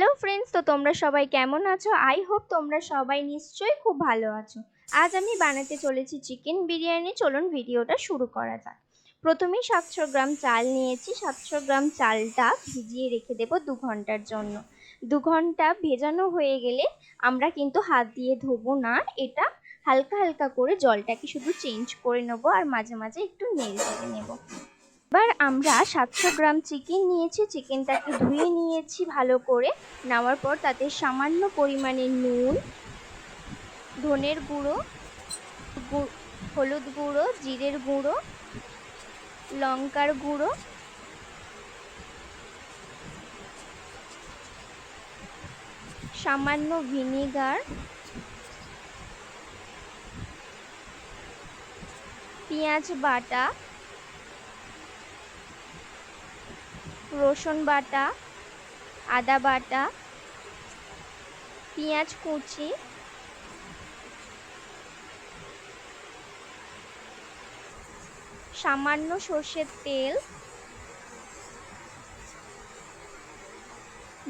Hello friends, তো তোমরা সবাই কেমন আছো? আই হোপ তোমরা সবাই নিশ্চয়ই খুব ভালো আছো। আজ আমি বানাতে চলেছি চিকেন বিরিয়ানি। চলুন ভিডিওটা শুরু করা যাক। প্রথমেই 700 গ্রাম চাল নিয়েছি। 700 গ্রাম চালটা ভিজিয়ে রেখে দেবো 2 ঘন্টার জন্য। 2 ঘন্টা ভেজানো হয়ে গেলে আমরা কিন্তু হাত দিয়ে ধোবো না, এটা হালকা হালকা করে জলটাকে শুধু চেঞ্জ করে নেবো আর মাঝে মাঝে একটু নেড়ে চেড়ে নেবো। এবার আমরা 700 গ্রাম চিকেন নিয়েছি, চিকেনটাকে ধুয়ে নিয়েছি ভালো করে। নেওয়ার পর তাতে সামান্য পরিমাণে নুন, ধনের গুঁড়ো, হলুদ গুঁড়ো, জিরের গুঁড়ো, লঙ্কার গুঁড়ো, সামান্য ভিনেগার, পেঁয়াজ বাটা, রসুন বাটা, আদা বাটা, পেঁয়াজ কুচি, সামান্য সর্ষের তেল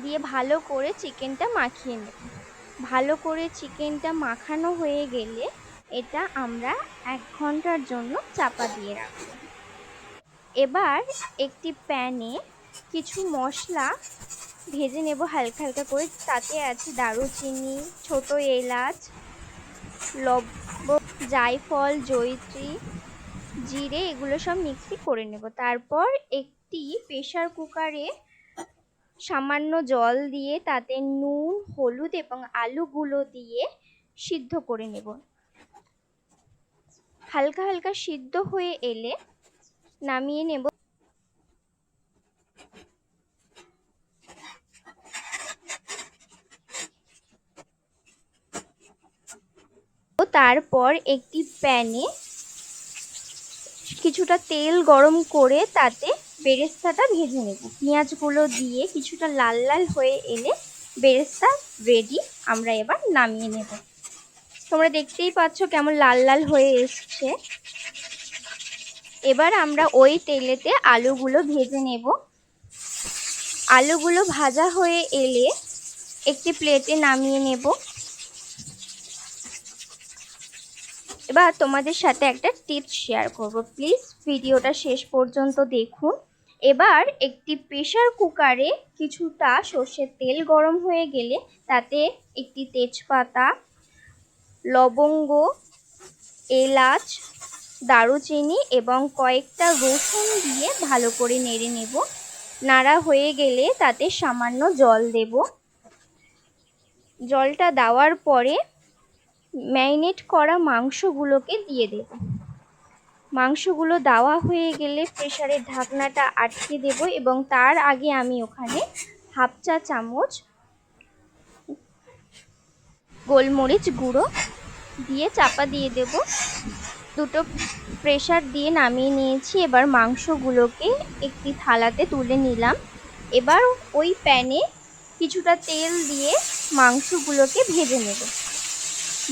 দিয়ে ভালো করে চিকেনটা মাখিয়ে নেব। ভালো করে চিকেনটা মাখানো হয়ে গেলে এটা আমরা 1 ঘন্টার জন্য চাপা দিয়ে রাখব। এবার একটি প্যানে কিছু মশলা ভেজে নেব হালকা হালকা করে। তাতে আছে দারুচিনি, ছোট এলাচ, লবঙ্গ, জায়ফল, জয়িত্রী, জিরে, এগুলো সব মিক্সি করে নেব। তারপর একটি প্রেসার কুকারে সামান্য জল দিয়ে তাতে নুন, হলুদ এবং আলুগুলো দিয়ে সিদ্ধ করে নেব। হালকা হালকা সিদ্ধ হয়ে এলে নামিয়ে নেব। তারপর একটি প্যানে কিছুটা তেল গরম করে তাতে বেরেস্তাটা ভেজে নেব। পেঁয়াজগুলো দিয়ে কিছুটা লাল লাল হয়ে এলে বেরেস্তা রেডি। আমরা এবার নামিয়ে নেব। তোমরা দেখতেই পাচ্ছ কেমন লাল লাল হয়ে এসছে। এবার আমরা ওই তেলেতে আলুগুলো ভেজে নেব। আলুগুলো ভাজা হয়ে এলে একটি প্লেটে নামিয়ে নেব। এবার তোমাদের সাথে একটা টিপস শেয়ার করব, প্লিজ ভিডিওটা শেষ পর্যন্ত দেখুন। এবার একটি প্রেসার কুকারে কিছুটা সর্ষের তেল গরম হয়ে গেলে তাতে একটি তেজপাতা, লবঙ্গ, এলাচ, দারুচিনি এবং কয়েকটা রসুন দিয়ে ভালো করে নেড়ে নেব। নাড়া হয়ে গেলে তাতে সামান্য জল দেব। জলটা দেওয়ার পরে ম্যারিনেট করা মাংসগুলোকে দিয়ে দেব। মাংসগুলো দেওয়া হয়ে গেলে প্রেসারের ঢাকনাটা আটকে দেব এবং তার আগে আমি ওখানে হাফ চা চামচ গোলমরিচ গুঁড়ো দিয়ে চাপা দিয়ে দেব। দুটো প্রেসার দিয়ে নামিয়ে নিয়েছি। এবার মাংসগুলোকে একটি থালাতে তুলে নিলাম। এবার ওই প্যানে কিছুটা তেল দিয়ে মাংসগুলোকে ভেজে নেব।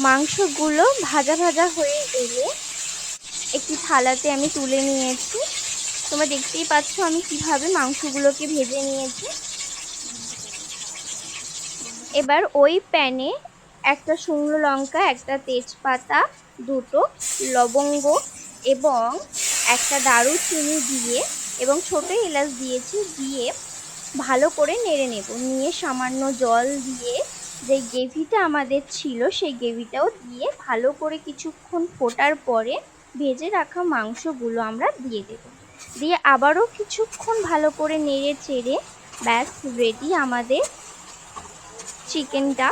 মাংসগুলো ভাজা ভাজা হয়ে এলে একটি থালাতে আমি তুলে নিয়েছি। তোমরা দেখতেই পাচ্ছ আমি কিভাবে মাংসগুলোকে ভেজে নিয়েছি। এবার ওই প্যানে একটা শুকনো লঙ্কা, একটা তেজপাতা, দুটো লবঙ্গ এবং একটা দারুচিনি দিয়ে এবং ছোট এলাচ দিয়েছি, দিয়ে ভালো করে নেড়ে নেব। নিয়ে সামান্য জল দিয়ে যে গ্রেভিটা আমাদের ছিল সেই গ্রেভিটাও দিয়ে ভালো করে কিছুক্ষণ ফোটার পরে ভেজে রাখা মাংসগুলো আমরা দিয়ে দেব। দিয়ে আবারও কিছুক্ষণ ভালো করে নেড়ে চেড়ে ব্যাস রেডি আমাদের চিকেনটা।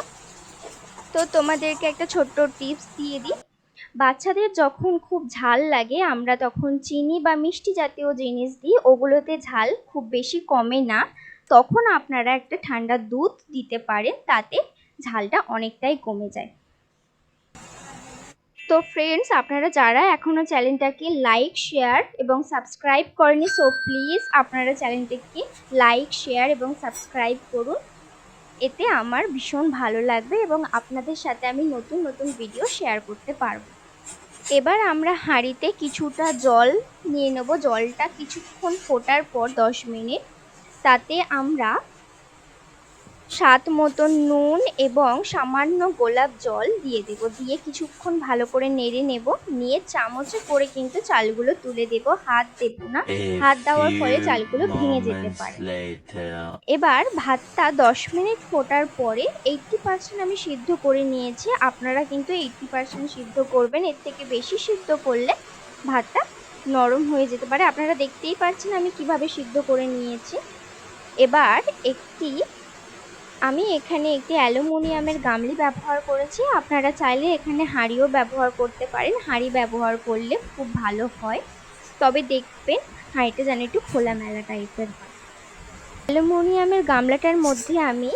তো তোমাদেরকে একটা ছোট্ট টিপস দিয়ে দিই, বাচ্চাদের যখন খুব ঝাল লাগে আমরা তখন চিনি বা মিষ্টি জাতীয় জিনিস দিই, ওগুলোতে ঝাল খুব বেশি কমে না। তখন আপনারা একটা ঠান্ডা দুধ দিতে পারেন, তাতে ঝালটা অনেকটাই কমে যায়। তো ফ্রেন্ডস, আপনারা যারা এখনও চ্যানেলটাকে লাইক, শেয়ার এবং সাবস্ক্রাইব করেনি, সো প্লিজ আপনারা চ্যানেলটাকে লাইক, শেয়ার এবং সাবস্ক্রাইব করুন। এতে আমার ভীষণ ভালো লাগবে এবং আপনাদের সাথে আমি নতুন নতুন ভিডিও শেয়ার করতে পারবো। এবার আমরা হাঁড়িতে কিছুটা জল নিয়ে নেব। জলটা কিছুক্ষণ ফোটার পর 10 মিনিট তাতে আমরা স্বাদ মতন নুন এবং সামান্য গোলাপ জল দিয়ে দেব। দিয়ে কিছুক্ষণ ভালো করে নেড়ে নেব। নিয়ে চামচে করে কিন্তু চালগুলো তুলে দেব, হাত দেব না। হাত দেওয়ার ফলে চালগুলো ভেঙে যেতে পারে। এবার ভাতটা 10 মিনিট ফোটার পরে 80% আমি সিদ্ধ করে নিয়েছি। আপনারা কিন্তু 80% সিদ্ধ করবেন, এর থেকে বেশি সিদ্ধ করলে ভাতটা নরম হয়ে যেতে পারে। আপনারা দেখতেই পাচ্ছেন আমি কিভাবে সিদ্ধ করে নিয়েছি। এবার আমি এখানে একটি অ্যালুমিনিয়ামের গামলি ব্যবহার করেছি। আপনারা চাইলে এখানে হাঁড়িও ব্যবহার করতে পারেন। হাঁড়ি ব্যবহার করলে খুব ভালো হয়, তবে দেখবেন হাঁড়িটা যেন একটু খোলামেলা টাইপের হয়। অ্যালুমিনিয়ামের গামলাটার মধ্যে আমি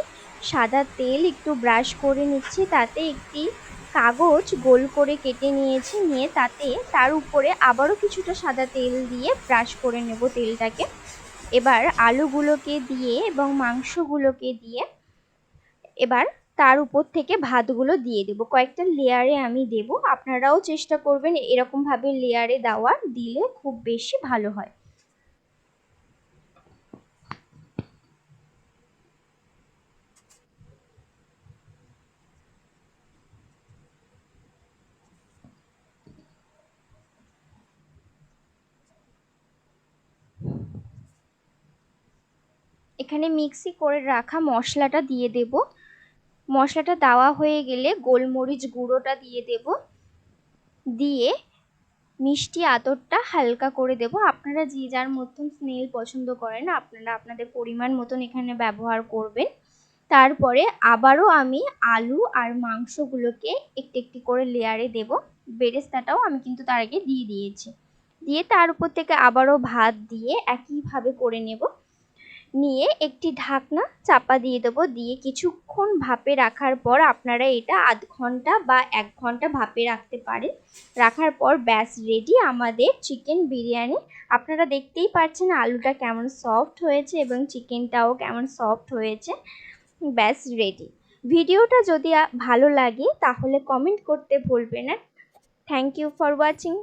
সাদা তেল একটু ব্রাশ করে নিচ্ছি। তাতে একটি কাগজ গোল করে কেটে নিয়েছি। নিয়ে তার উপরে আবারও কিছুটা সাদা তেল দিয়ে ব্রাশ করে নেব তেলটাকে। এবার আলুগুলোকে দিয়ে এবং মাংসগুলোকে দিয়ে এবার তার উপর থেকে ভাতগুলো দিয়ে দেব। কয়েকটা লেয়ারে আমি দেব। আপনারাও চেষ্টা করবেন এরকমভাবে লেয়ারে দেওয়ার, দিলে খুব বেশি ভালো হয়। এখানে মিক্সি করে রাখা মশলাটা দিয়ে দেব। মশলাটা দেওয়া হয়ে গেলে গোলমরিচ গুঁড়োটা দিয়ে দেব। দিয়ে মিষ্টি আতরটা হালকা করে দেব। আপনারা যে যার মতন স্মেল পছন্দ করেন আপনারা আপনাদের পরিমাণ মতন এখানে ব্যবহার করবেন। তারপরে আবারও আমি আলু আর মাংসগুলোকে একটি একটি করে লেয়ারে দেব। বেরেস্তাটাও আমি কিন্তু তার আগে দিয়ে দিয়েছি। দিয়ে তার উপর থেকে আবারও ভাত দিয়ে একইভাবে করে নেব। নিয়ে একটি ঢাকনা চাপা দিয়ে দেবো। দিয়ে কিছুক্ষণ ভাপে রাখার পর আপনারা এটা আধ ঘন্টা বা 1 ঘন্টা ভাপে রাখতে পারেন। রাখার পর ব্যাস রেডি আমাদের চিকেন বিরিয়ানি। আপনারা দেখতেই পাচ্ছেন আলুটা কেমন সফট হয়েছে এবং চিকেনটাও কেমন সফট হয়েছে। ব্যাস রেডি। ভিডিওটা যদি ভালো লাগে তাহলে কমেন্ট করতে ভুলবেন না। Thank you for watching.